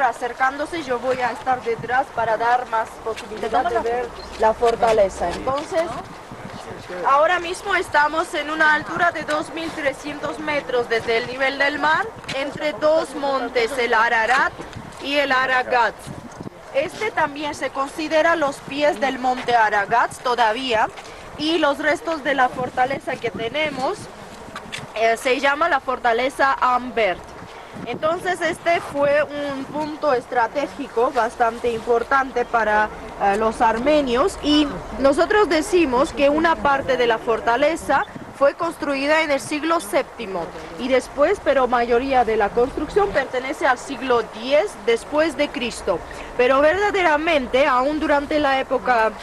acercándose, yo voy a estar detrás para dar más posibilidad de ver la fortaleza. Entonces, ahora mismo estamos en una altura de 2.300 metros desde el nivel del mar, entre dos montes, el Ararat y el Aragat. Este también se considera los pies del monte Aragat todavía, y los restos de la fortaleza que tenemos se llama la fortaleza Ambert. Entonces este fue un punto estratégico bastante importante para los armenios, y nosotros decimos que una parte de la fortaleza fue construida en el siglo VII y después, pero mayoría de la construcción pertenece al siglo X después de Cristo. Pero verdaderamente, aún durante la época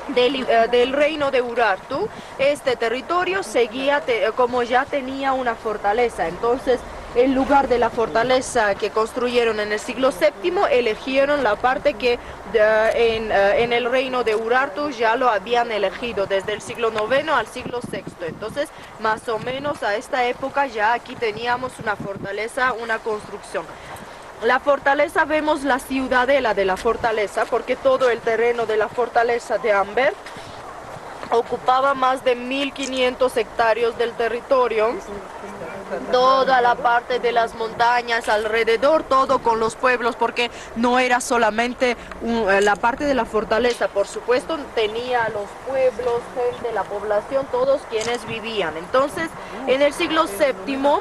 del reino de Urartu, este territorio seguía como ya tenía una fortaleza. Entonces, en lugar de la fortaleza que construyeron en el siglo VII, eligieron la parte que en el reino de Urartu ya lo habían elegido desde el siglo IX al siglo VI. Entonces, más o menos a esta época ya aquí teníamos una fortaleza, una construcción. La fortaleza, vemos la ciudadela de la fortaleza, porque todo el terreno de la fortaleza de Ambert ocupaba más de 1.500 hectáreas del territorio. Toda la parte de las montañas alrededor, todo con los pueblos, porque no era solamente la parte de la fortaleza, por supuesto tenía los pueblos, gente, la población, todos quienes vivían. Entonces, en el siglo VII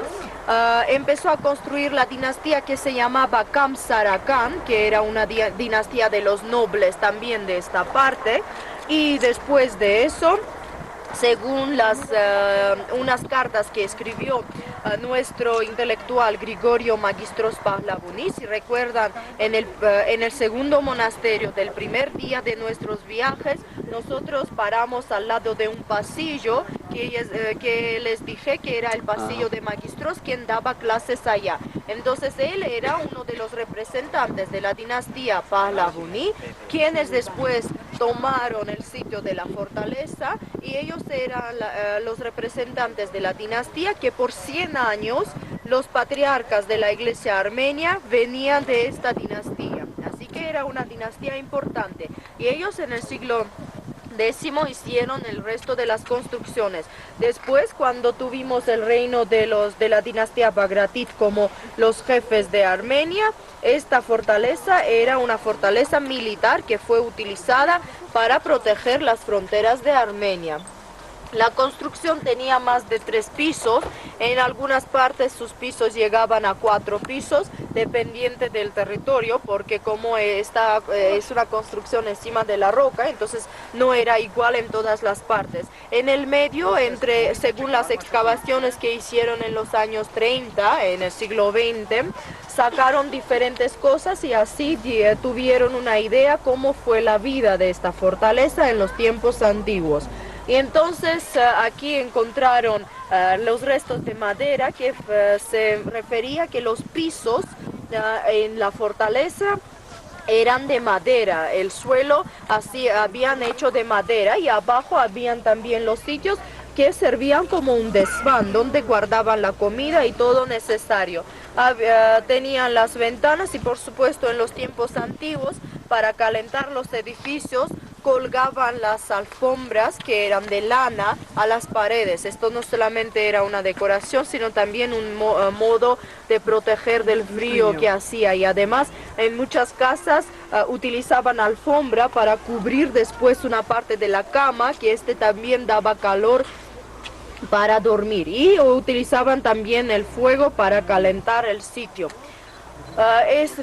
empezó a construir la dinastía que se llamaba Kamsarakan, que era una dinastía de los nobles también de esta parte, y después de eso, según unas cartas que escribió nuestro intelectual Grigorio Magistros Pahlavuni, si recuerdan, en el segundo monasterio del primer día de nuestros viajes, nosotros paramos al lado de un pasillo que les dije que era el pasillo de Magistros, quien daba clases allá. Entonces él era uno de los representantes de la dinastía Pahlavuni, quienes después tomaron el sitio de la fortaleza, y ellos eran los representantes de la dinastía que por 100 años los patriarcas de la iglesia armenia venían de esta dinastía. Así que era una dinastía importante, y ellos en el siglo hicieron el resto de las construcciones. Después, cuando tuvimos el reino de la dinastía Bagratid como los jefes de Armenia, esta fortaleza era una fortaleza militar que fue utilizada para proteger las fronteras de Armenia. La construcción tenía más de 3 pisos, en algunas partes sus pisos llegaban a 4 pisos, dependiente del territorio, porque como esta es una construcción encima de la roca, entonces no era igual en todas las partes. En el medio, según las excavaciones que hicieron en los años 30, en el siglo XX, sacaron diferentes cosas y así tuvieron una idea cómo fue la vida de esta fortaleza en los tiempos antiguos. Y entonces aquí encontraron los restos de madera que se refería que los pisos en la fortaleza eran de madera, el suelo así habían hecho de madera, y abajo habían también los sitios que servían como un desván donde guardaban la comida y todo necesario. Tenían las ventanas, y por supuesto en los tiempos antiguos, para calentar los edificios, colgaban las alfombras que eran de lana a las paredes. Esto no solamente era una decoración, sino también un modo de proteger del frío que hacía, y además en muchas casas utilizaban alfombra para cubrir después una parte de la cama, que también daba calor para dormir, y utilizaban también el fuego para calentar el sitio.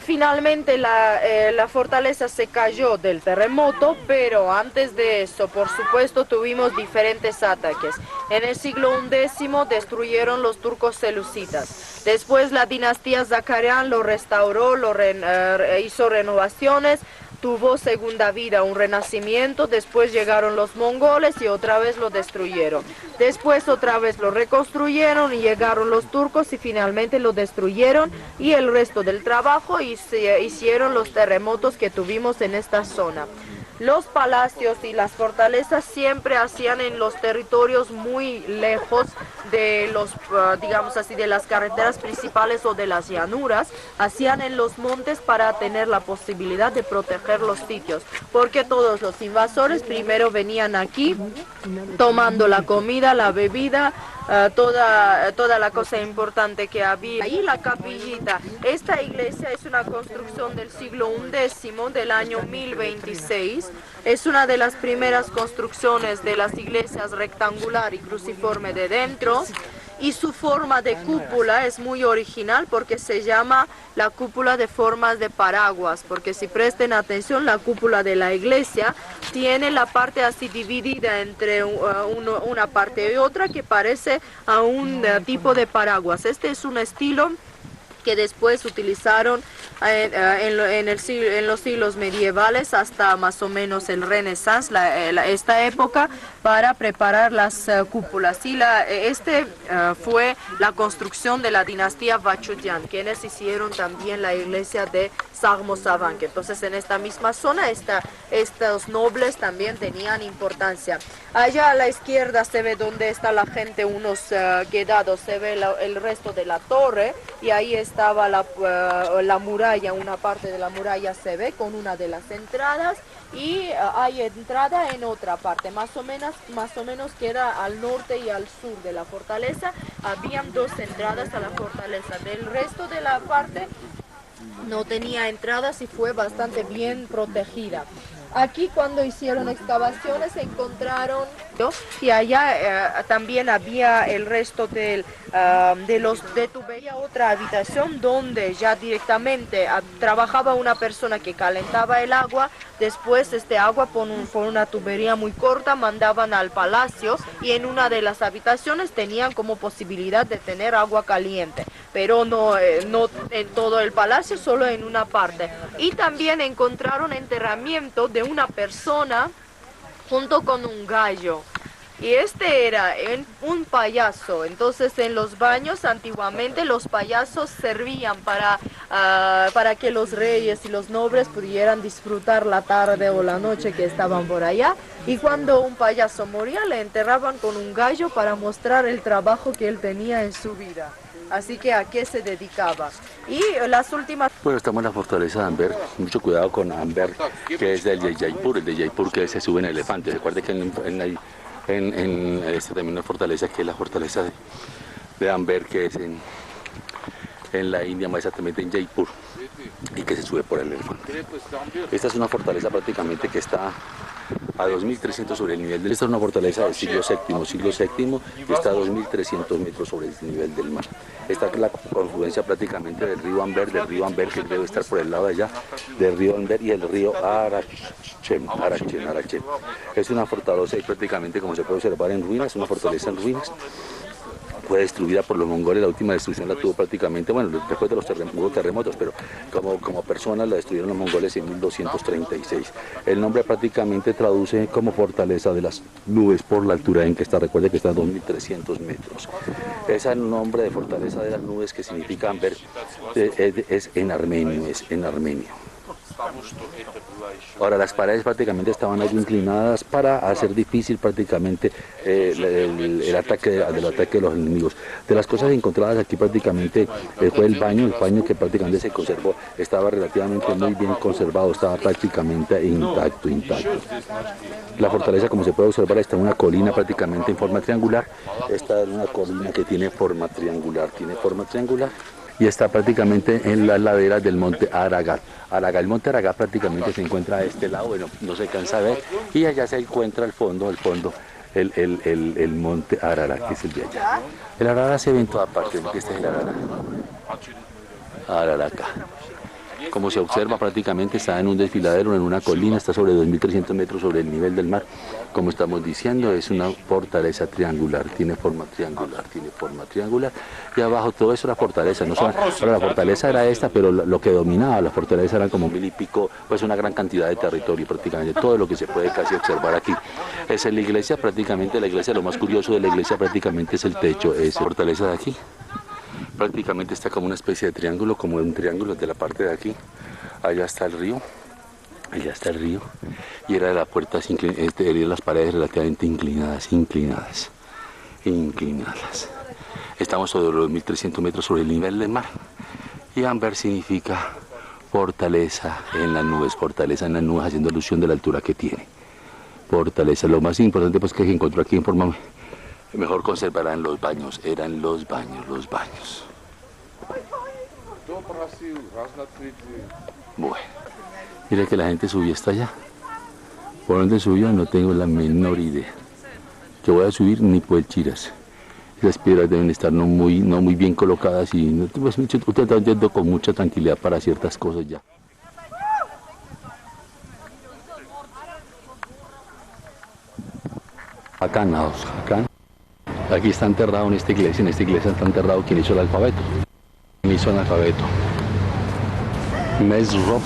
Finalmente la fortaleza se cayó del terremoto, pero antes de eso, por supuesto, tuvimos diferentes ataques. En el siglo XI destruyeron los turcos selucitas. Después la dinastía Zakarian lo restauró, hizo renovaciones, tuvo segunda vida, un renacimiento. Después llegaron los mongoles y otra vez lo destruyeron. Después otra vez lo reconstruyeron y llegaron los turcos y finalmente lo destruyeron, y el resto del trabajo hicieron los terremotos que tuvimos en esta zona. los palacios y las fortalezas siempre hacían en los territorios muy lejos de los, digamos así, de las carreteras principales o de las llanuras, hacían en los montes para tener la posibilidad de proteger los sitios, porque todos los invasores primero venían aquí tomando la comida, la bebida, toda la cosa importante que había. Ahí la capillita. Esta iglesia es una construcción del siglo XI, del año 1026. Es una de las primeras construcciones de las iglesias rectangular y cruciforme de dentro. Y su forma de cúpula es muy original porque se llama la cúpula de formas de paraguas, porque si presten atención, la cúpula de la iglesia tiene la parte así dividida entre una parte y otra que parece a un tipo de paraguas. Este es un estilo que después utilizaron en los siglos medievales hasta más o menos el Renaissance, esta época, para preparar las cúpulas. Y fue la construcción de la dinastía Vachutian, quienes hicieron también la iglesia de Sarmosavank. Entonces en esta misma zona estos nobles también tenían importancia. Allá a la izquierda se ve donde está la gente, unos quedados, se ve el resto de la torre y ahí estaba la muralla, una parte de la muralla se ve con una de las entradas y hay entrada en otra parte, más o menos queda al norte y al sur de la fortaleza. Habían dos entradas a la fortaleza, del resto de la parte no tenía entradas y fue bastante bien protegida. Aquí cuando hicieron excavaciones encontraron, y allá también había el resto de tubería, otra habitación donde ya directamente trabajaba una persona que calentaba el agua. Después este agua por una tubería muy corta mandaban al palacio y en una de las habitaciones tenían como posibilidad de tener agua caliente, pero no en todo el palacio, solo en una parte. Y también encontraron enterramiento de una persona junto con un gallo. Y este era un payaso. Entonces en los baños antiguamente los payasos servían para que los reyes y los nobles pudieran disfrutar la tarde o la noche que estaban por allá. Y cuando un payaso moría le enterraban con un gallo para mostrar el trabajo que él tenía en su vida. Así que a qué se dedicaba. Y las últimas... Bueno, estamos en la fortaleza de Amber. Mucho cuidado con Amber, que es del de Jaipur, el de Jaipur que se sube en elefantes. Recuerde que en esta también una fortaleza que es la fortaleza de Amber, que es en la India, más exactamente en Jaipur, y que se sube por el elefante. Esta es una fortaleza prácticamente que está a 2.300 sobre el nivel del mar. Esta es una fortaleza del siglo VII, y está a 2.300 metros sobre el nivel del mar. Esta es la confluencia prácticamente del río Amber que debe estar por el lado de allá, del río Amber y el río Arachem. Es una fortaleza y prácticamente, como se puede observar, en ruinas, una fortaleza en ruinas. Fue destruida por los mongoles, la última destrucción la tuvo prácticamente, bueno, después de los terremotos, pero como personas la destruyeron los mongoles en 1236. El nombre prácticamente traduce como fortaleza de las nubes por la altura en que está. Recuerde que está a 2.300 metros. Ese nombre de fortaleza de las nubes, que significa Amber, es en armenio. Ahora, las paredes prácticamente estaban algo inclinadas para hacer difícil prácticamente el ataque de los enemigos. De las cosas encontradas aquí prácticamente fue el baño que prácticamente se conservó, estaba relativamente muy bien conservado, estaba prácticamente intacto. La fortaleza, como se puede observar, está en una colina prácticamente en forma triangular. Esta es una colina que tiene forma triangular, y está prácticamente en las laderas del monte Aragat. El monte Aragat prácticamente se encuentra a este lado, bueno, no se alcanza a ver, y allá se encuentra el fondo, el monte Ararat, que es el de allá. El Ararat se ve en toda parte, ¿no? Este es el Ararat acá. Como se observa, prácticamente está en un desfiladero, en una colina, está sobre 2.300 metros sobre el nivel del mar. Como estamos diciendo, es una fortaleza triangular, tiene forma triangular, y abajo todo eso era fortaleza. La fortaleza era esta, pero lo que dominaba la fortaleza eran como 1.000 y pico, pues una gran cantidad de territorio, prácticamente todo lo que se puede casi observar aquí. Esa es la iglesia, lo más curioso de la iglesia prácticamente es el techo, es fortaleza de aquí. Prácticamente está como una especie de triángulo, como un triángulo de la parte de aquí. Allá está el río. allá está el río, y era de las puertas, de las paredes relativamente inclinadas. Estamos sobre los 1300 metros sobre el nivel del mar, y Amber significa fortaleza en las nubes, haciendo alusión de la altura que tiene. Fortaleza, lo más importante pues que encontró aquí en forma mejor conservada en los baños, eran los baños. Bueno, mire que la gente subió hasta allá. ¿Por dónde subió? No tengo la menor idea. Que voy a subir ni por el Chiras. Esas piedras deben estar no muy bien colocadas y pues, usted está yendo con mucha tranquilidad para ciertas cosas ya. Acá, acá. Aquí está enterrado en esta iglesia está enterrado quien hizo el alfabeto. Mesrop.